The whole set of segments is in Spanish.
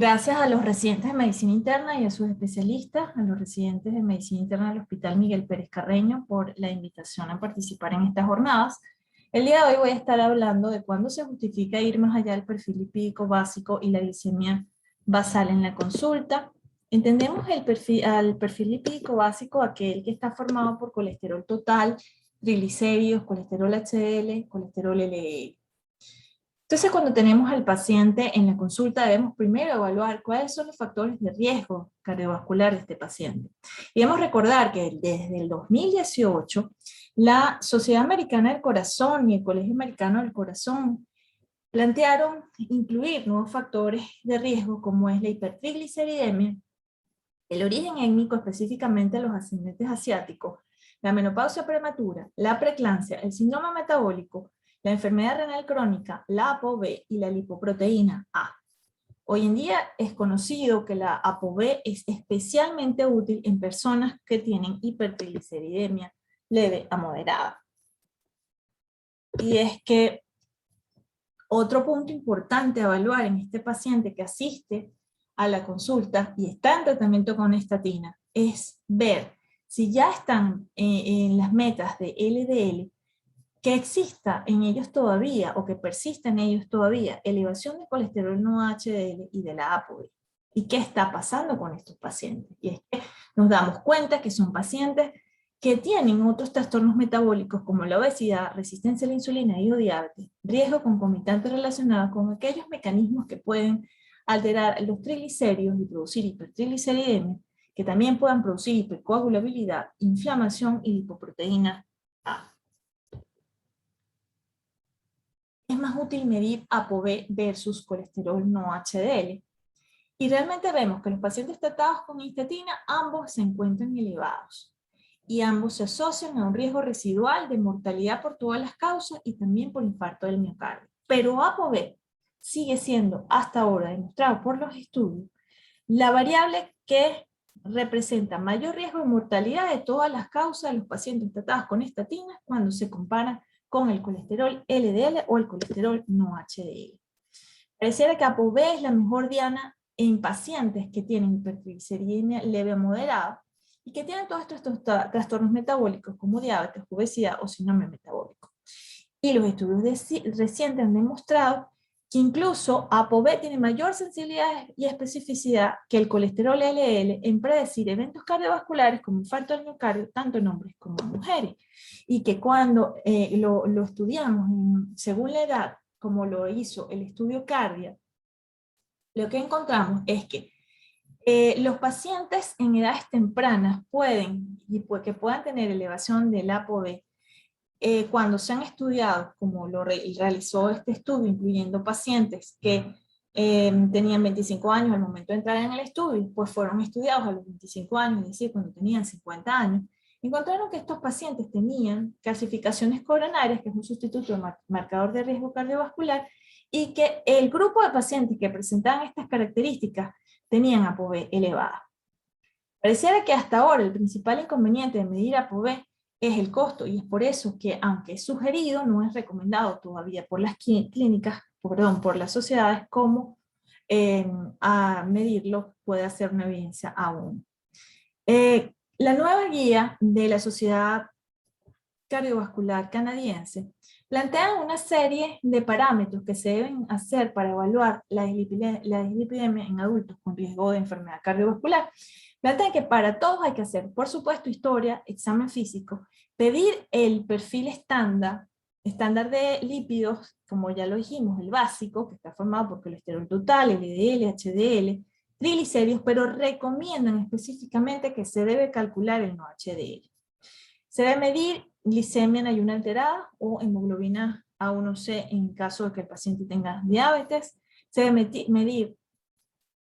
Gracias a los residentes de medicina interna y a sus especialistas, a los residentes de medicina interna del Hospital Miguel Pérez Carreño por la invitación a participar en estas jornadas. El día de hoy voy a estar hablando de cuándo se justifica ir más allá del perfil lipídico básico y la glicemia basal en la consulta. Entendemos al perfil lipídico básico aquel que está formado por colesterol total, triglicéridos, colesterol HDL, colesterol LDL. Entonces, cuando tenemos al paciente en la consulta, debemos primero evaluar cuáles son los factores de riesgo cardiovascular de este paciente. Y debemos recordar que desde el 2018, la Sociedad Americana del Corazón y el Colegio Americano del Corazón plantearon incluir nuevos factores de riesgo como es la hipertrigliceridemia, el origen étnico, específicamente los ascendentes asiáticos, la menopausia prematura, la preeclampsia, el síndrome metabólico, la enfermedad renal crónica, la ApoB y la lipoproteína A. Hoy en día es conocido que la ApoB es especialmente útil en personas que tienen hipertrigliceridemia leve a moderada. Y es que otro punto importante a evaluar en este paciente que asiste a la consulta y está en tratamiento con estatina es ver si ya están en las metas de LDL, que exista en ellos todavía, o que persista en ellos todavía, elevación de colesterol no HDL y de la ApoB. ¿Y qué está pasando con estos pacientes? Y es que nos damos cuenta que son pacientes que tienen otros trastornos metabólicos como la obesidad, resistencia a la insulina y o diabetes, riesgo concomitante relacionado con aquellos mecanismos que pueden alterar los triglicéridos y producir hipertrigliceridemia, que también puedan producir hipercoagulabilidad, inflamación y lipoproteína A. Es más útil medir ApoB versus colesterol no HDL. Y realmente vemos que los pacientes tratados con estatina, ambos se encuentran elevados. Y ambos se asocian a un riesgo residual de mortalidad por todas las causas y también por infarto del miocardio. Pero ApoB sigue siendo, hasta ahora demostrado por los estudios, la variable que representa mayor riesgo de mortalidad de todas las causas de los pacientes tratados con estatinas cuando se compara con el colesterol LDL o el colesterol no HDL. Pareciera que ApoB es la mejor diana en pacientes que tienen hipertrigliceridemia leve a moderada y que tienen todos estos trastornos metabólicos como diabetes, obesidad o síndrome metabólico. Y los estudios recientes han demostrado que incluso ApoB tiene mayor sensibilidad y especificidad que el colesterol LDL en predecir eventos cardiovasculares como infarto del miocardio, tanto en hombres como en mujeres. Y que cuando lo estudiamos según la edad, como lo hizo el estudio Cardia, lo que encontramos es que los pacientes en edades tempranas que puedan tener elevación del ApoB, cuando se han estudiado, como lo realizó este estudio, incluyendo pacientes que tenían 25 años al momento de entrar en el estudio, pues fueron estudiados a los 25 años, es decir, cuando tenían 50 años, encontraron que estos pacientes tenían calcificaciones coronarias, que es un sustituto de marcador de riesgo cardiovascular, y que el grupo de pacientes que presentaban estas características tenían ApoB elevada. Pareciera que hasta ahora el principal inconveniente de medir ApoB es el costo, y es por eso que, aunque es sugerido, no es recomendado todavía por las clínicas, por las sociedades, como a medirlo puede hacer una evidencia aún. La nueva guía de la Sociedad Cardiovascular Canadiense plantea una serie de parámetros que se deben hacer para evaluar la dislipidemia en adultos con riesgo de enfermedad cardiovascular. Plantean que para todos hay que hacer, por supuesto, historia, examen físico, pedir el perfil estándar de lípidos, como ya lo dijimos, el básico, que está formado por colesterol total, LDL, HDL, triglicéridos, pero recomiendan específicamente que se debe calcular el no HDL. Se debe medir glicemia en ayuno alterada o hemoglobina A1C en caso de que el paciente tenga diabetes. Se debe medir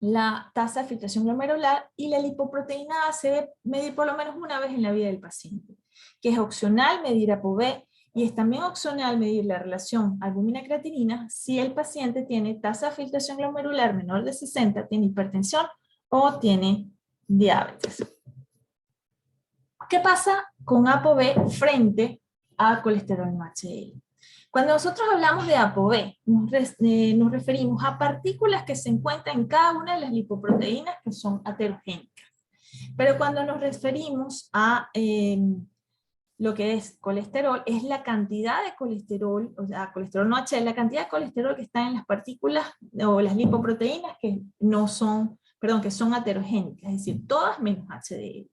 la tasa de filtración glomerular, y la lipoproteína A se debe medir por lo menos una vez en la vida del paciente, que es opcional medir ApoB, y es también opcional medir la relación albúmina-creatinina si el paciente tiene tasa de filtración glomerular menor de 60, tiene hipertensión o tiene diabetes. ¿Qué pasa con ApoB frente a colesterol no HDL? Cuando nosotros hablamos de ApoB, nos referimos a partículas que se encuentran en cada una de las lipoproteínas que son aterogénicas. Pero cuando nos referimos a lo que es colesterol, es la cantidad de colesterol, o sea, colesterol no HDL, la cantidad de colesterol que está en las partículas o las lipoproteínas que no son, perdón, que son aterogénicas, es decir, todas menos HDL.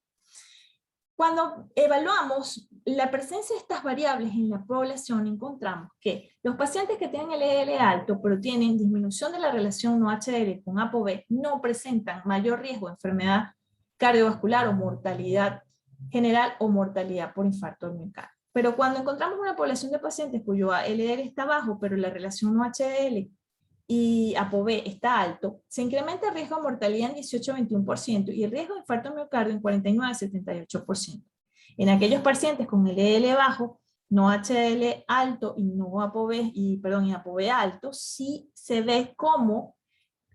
Cuando evaluamos la presencia de estas variables en la población, encontramos que los pacientes que tienen LDL alto, pero tienen disminución de la relación no HDL con ApoB, no presentan mayor riesgo de enfermedad cardiovascular o mortalidad general o mortalidad por infarto del miocardio. Pero cuando encontramos una población de pacientes cuyo LDL está bajo, pero la relación no HDL y ApoB está alto, se incrementa el riesgo de mortalidad en 18-21% y el riesgo de infarto miocardio en 49-78%. En aquellos pacientes con LDL bajo, no HDL alto y no ApoB, y ApoB alto, sí se ve como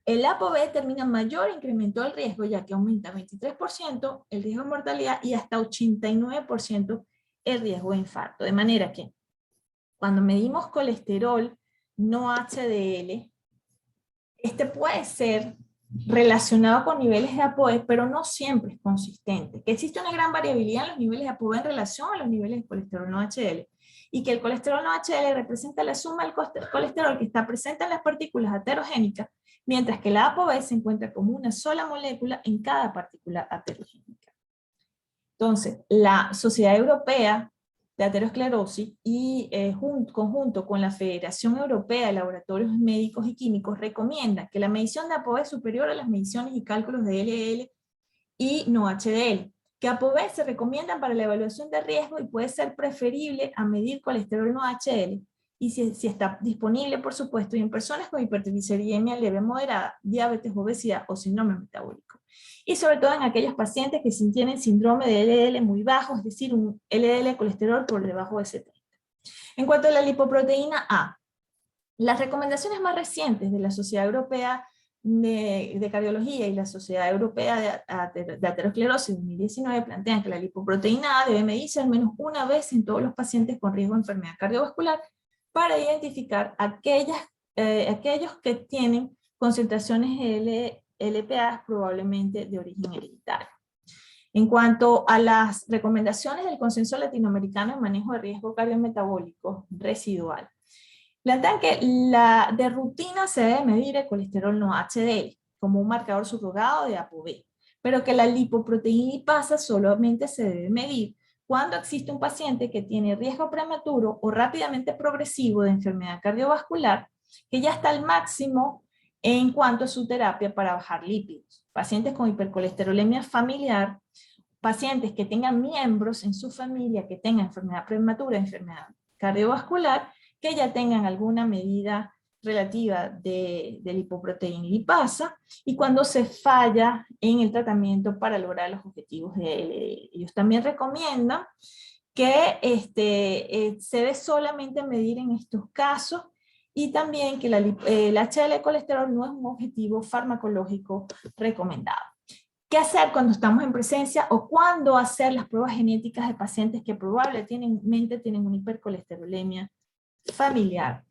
el ApoB determina mayor incremento del riesgo, ya que aumenta 23% el riesgo de mortalidad y hasta 89% el riesgo de infarto. De manera que cuando medimos colesterol no HDL, este puede ser relacionado con niveles de ApoB, pero no siempre es consistente. Que existe una gran variabilidad en los niveles de ApoB en relación a los niveles de colesterol no HDL. Y que el colesterol no HDL representa la suma del colesterol que está presente en las partículas aterogénicas, mientras que la ApoB se encuentra como una sola molécula en cada partícula aterogénica. Entonces, la Sociedad Europea de Aterosclerosis y conjunto con la Federación Europea de Laboratorios Médicos y Químicos recomienda que la medición de ApoB es superior a las mediciones y cálculos de LDL y no HDL, que ApoB se recomiendan para la evaluación de riesgo y puede ser preferible a medir colesterol no HDL, y si está disponible, por supuesto, y en personas con hipertrigliceriemia leve moderada, diabetes, obesidad o síndrome metabólico. Y sobre todo en aquellos pacientes que tienen síndrome de LDL muy bajo, es decir, un LDL de colesterol por debajo de 70. En cuanto a la lipoproteína A, las recomendaciones más recientes de la Sociedad Europea de Cardiología y la Sociedad Europea de Aterosclerosis 2019 plantean que la lipoproteína A debe medirse al menos una vez en todos los pacientes con riesgo de enfermedad cardiovascular para identificar aquellos que tienen concentraciones LPA probablemente de origen hereditario. En cuanto a las recomendaciones del Consenso Latinoamericano en Manejo de Riesgo Cardiometabólico Residual, plantean que de rutina se debe medir el colesterol no HDL como un marcador subrogado de ApoB, pero que la lipoproteína lipasa solamente se debe medir cuando existe un paciente que tiene riesgo prematuro o rápidamente progresivo de enfermedad cardiovascular, que ya está al máximo en cuanto a su terapia para bajar lípidos. Pacientes con hipercolesterolemia familiar, pacientes que tengan miembros en su familia que tengan enfermedad prematura, enfermedad cardiovascular, que ya tengan alguna medida relativa de lipoproteína lipasa, y cuando se falla en el tratamiento para lograr los objetivos de LDL. Ellos también recomiendan que se debe solamente medir en estos casos, y también que el HDL colesterol no es un objetivo farmacológico recomendado. ¿Qué hacer cuando estamos en presencia o cuándo hacer las pruebas genéticas de pacientes que probablemente tienen una hipercolesterolemia familiar?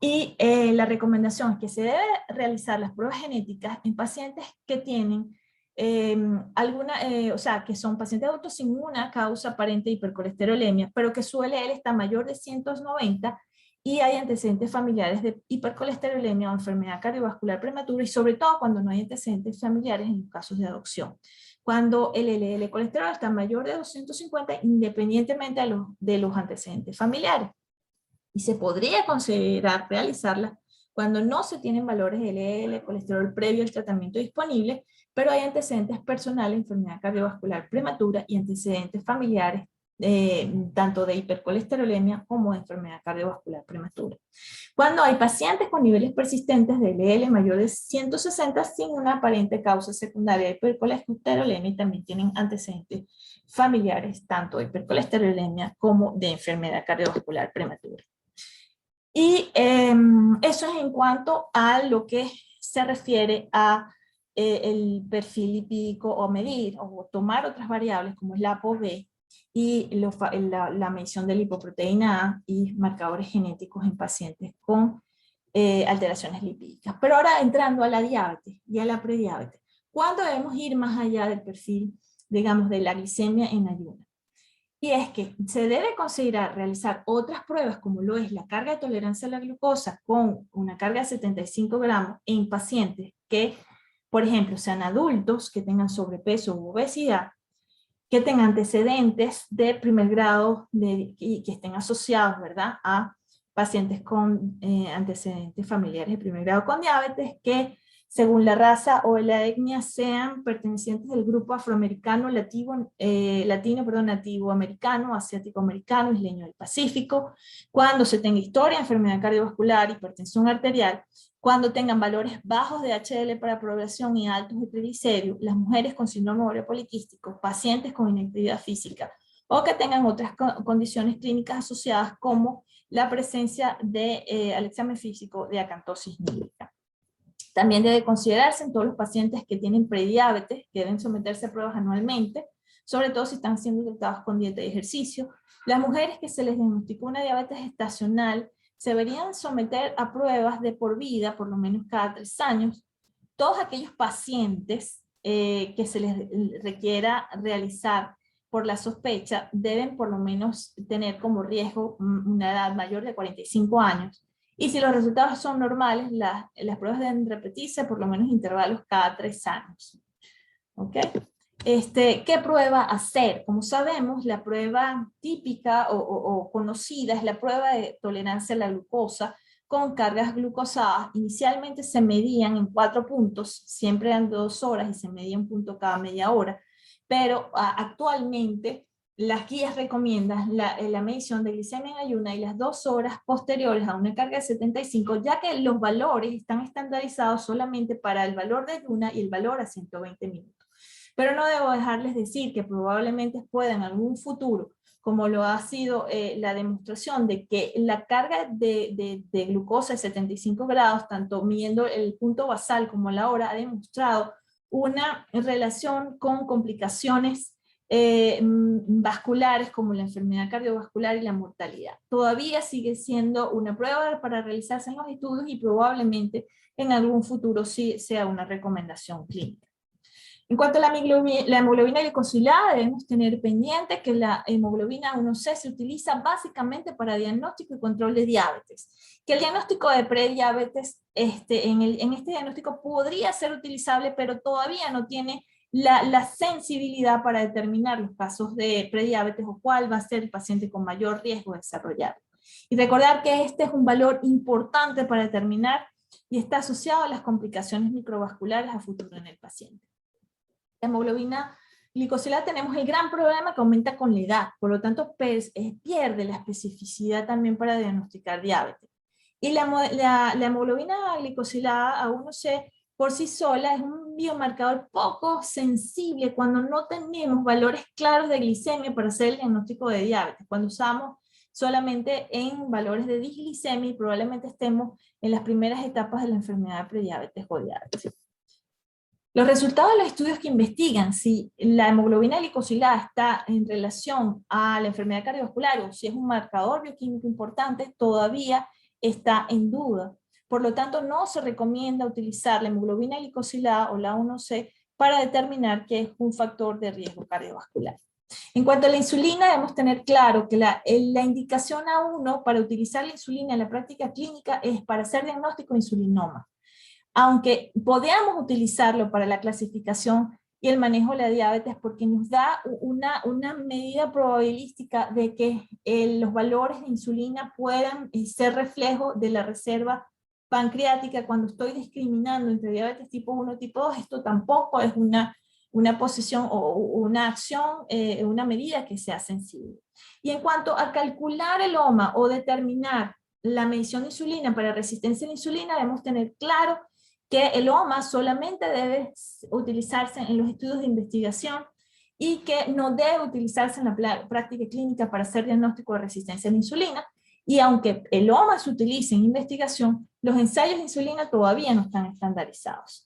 Y la recomendación es que se debe realizar las pruebas genéticas en pacientes que tienen o sea, que son pacientes adultos sin una causa aparente de hipercolesterolemia, pero que su LDL está mayor de 190 y hay antecedentes familiares de hipercolesterolemia o enfermedad cardiovascular prematura, y sobre todo cuando no hay antecedentes familiares en los casos de adopción. Cuando el LDL colesterol está mayor de 250 independientemente de los antecedentes familiares. Y se podría considerar realizarla cuando no se tienen valores de LDL colesterol previo al tratamiento disponible, pero hay antecedentes personales, enfermedad cardiovascular prematura y antecedentes familiares tanto de hipercolesterolemia como de enfermedad cardiovascular prematura. Cuando hay pacientes con niveles persistentes de LDL mayor de 160 sin una aparente causa secundaria de hipercolesterolemia, y también tienen antecedentes familiares tanto de hipercolesterolemia como de enfermedad cardiovascular prematura. Y eso es en cuanto a lo que se refiere a el perfil lipídico, o medir o tomar otras variables como es la ApoB y la medición de lipoproteína A y marcadores genéticos en pacientes con alteraciones lipídicas. Pero ahora entrando a la diabetes y a la prediabetes, ¿cuándo debemos ir más allá del perfil, digamos, de la glicemia en ayuno? Y es que se debe considerar realizar otras pruebas como lo es la carga de tolerancia a la glucosa con una carga de 75 gramos en pacientes que, por ejemplo, sean adultos, que tengan sobrepeso u obesidad, que tengan antecedentes de primer grado y que estén asociados, ¿verdad?, a pacientes con antecedentes familiares de primer grado con diabetes, que según la raza o la etnia sean pertenecientes del grupo afroamericano, nativo americano, asiático americano, isleño del Pacífico, cuando se tenga historia, enfermedad cardiovascular, hipertensión arterial, cuando tengan valores bajos de HDL para población y altos de triglicéridos, las mujeres con síndrome ovario poliquístico, pacientes con inactividad física, o que tengan otras condiciones clínicas asociadas como la presencia al examen físico de acantosis nígrica. También debe considerarse en todos los pacientes que tienen prediabetes, que deben someterse a pruebas anualmente, sobre todo si están siendo tratados con dieta y ejercicio. Las mujeres que se les diagnosticó una diabetes gestacional se deberían someter a pruebas de por vida, por lo menos cada 3 años. Todos aquellos pacientes que se les requiera realizar por la sospecha deben por lo menos tener como riesgo una edad mayor de 45 años. Y si los resultados son normales, las pruebas deben repetirse por lo menos intervalos cada 3 años. ¿Ok? ¿Qué prueba hacer? Como sabemos, la prueba típica o conocida es la prueba de tolerancia a la glucosa con cargas glucosadas. Inicialmente se medían en 4 puntos, siempre eran 2 horas y se medía un punto cada media hora, pero actualmente las guías recomiendan la medición de glicemia en ayuna y las 2 horas posteriores a una carga de 75, ya que los valores están estandarizados solamente para el valor de ayuna y el valor a 120 minutos. Pero no debo dejarles decir que probablemente pueda en algún futuro, como lo ha sido la demostración de que la carga de glucosa de 75 grados, tanto midiendo el punto basal como la hora, ha demostrado una relación con complicaciones vasculares como la enfermedad cardiovascular y la mortalidad. Todavía sigue siendo una prueba para realizarse en los estudios y probablemente en algún futuro sí sea una recomendación clínica. En cuanto a la hemoglobina glicosilada, debemos tener pendiente que la hemoglobina A1C se utiliza básicamente para diagnóstico y control de diabetes. Que el diagnóstico de prediabetes, en este diagnóstico podría ser utilizable, pero todavía no tiene la sensibilidad para determinar los casos de prediabetes o cuál va a ser el paciente con mayor riesgo de desarrollarlo. Y recordar que este es un valor importante para determinar y está asociado a las complicaciones microvasculares a futuro en el paciente. La hemoglobina glicosilada tenemos el gran problema que aumenta con la edad, por lo tanto pierde la especificidad también para diagnosticar diabetes. Y la hemoglobina glicosilada A1C por sí sola es un biomarcador poco sensible cuando no tenemos valores claros de glicemia para hacer el diagnóstico de diabetes, cuando usamos solamente en valores de disglicemia y probablemente estemos en las primeras etapas de la enfermedad de prediabetes o diabetes. Los resultados de los estudios que investigan si la hemoglobina glicosilada está en relación a la enfermedad cardiovascular o si es un marcador bioquímico importante todavía está en duda. Por lo tanto, no se recomienda utilizar la hemoglobina glicosilada o la A1C para determinar que es un factor de riesgo cardiovascular. En cuanto a la insulina, debemos tener claro que la indicación A1 para utilizar la insulina en la práctica clínica es para hacer diagnóstico de insulinoma. Aunque podamos utilizarlo para la clasificación y el manejo de la diabetes porque nos da una medida probabilística de que los valores de insulina puedan ser reflejo de la reserva pancreática cuando estoy discriminando entre diabetes tipo 1 y tipo 2, esto tampoco es una posición o una acción, una medida que sea sensible. Y en cuanto a calcular el OMA o determinar la medición de insulina para resistencia a la insulina, debemos tener claro que el OMA solamente debe utilizarse en los estudios de investigación y que no debe utilizarse en la práctica clínica para hacer diagnóstico de resistencia a la insulina. Y aunque el OMA se utilice en investigación, los ensayos de insulina todavía no están estandarizados.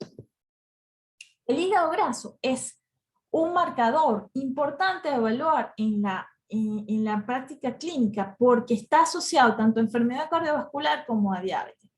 El hígado graso es un marcador importante de evaluar en la en la práctica clínica porque está asociado tanto a enfermedad cardiovascular como a diabetes.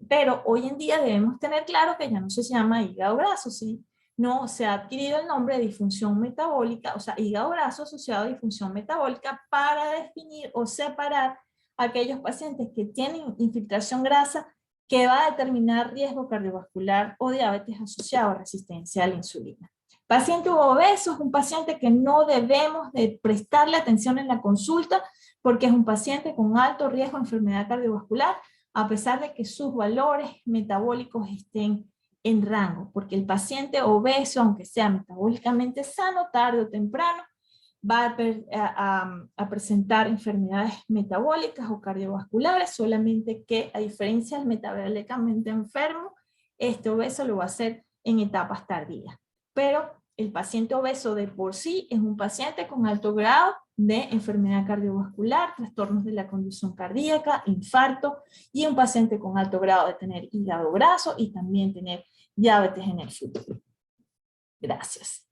Pero hoy en día debemos tener claro que ya no se llama hígado graso, ¿sí? No, se ha adquirido el nombre de disfunción metabólica, o sea, hígado graso asociado a disfunción metabólica para definir o separar a aquellos pacientes que tienen infiltración grasa que va a determinar riesgo cardiovascular o diabetes asociado a resistencia a la insulina. Paciente obeso es un paciente que no debemos de prestarle atención en la consulta porque es un paciente con alto riesgo de enfermedad cardiovascular a pesar de que sus valores metabólicos estén en rango, porque el paciente obeso, aunque sea metabólicamente sano, tarde o temprano, va a presentar enfermedades metabólicas o cardiovasculares, solamente que a diferencia del metabólicamente enfermo, este obeso lo va a hacer en etapas tardías. Pero el paciente obeso de por sí es un paciente con alto grado de enfermedad cardiovascular, trastornos de la conducción cardíaca, infarto, y un paciente con alto grado de tener hígado graso y también tener diabetes en el futuro. Gracias.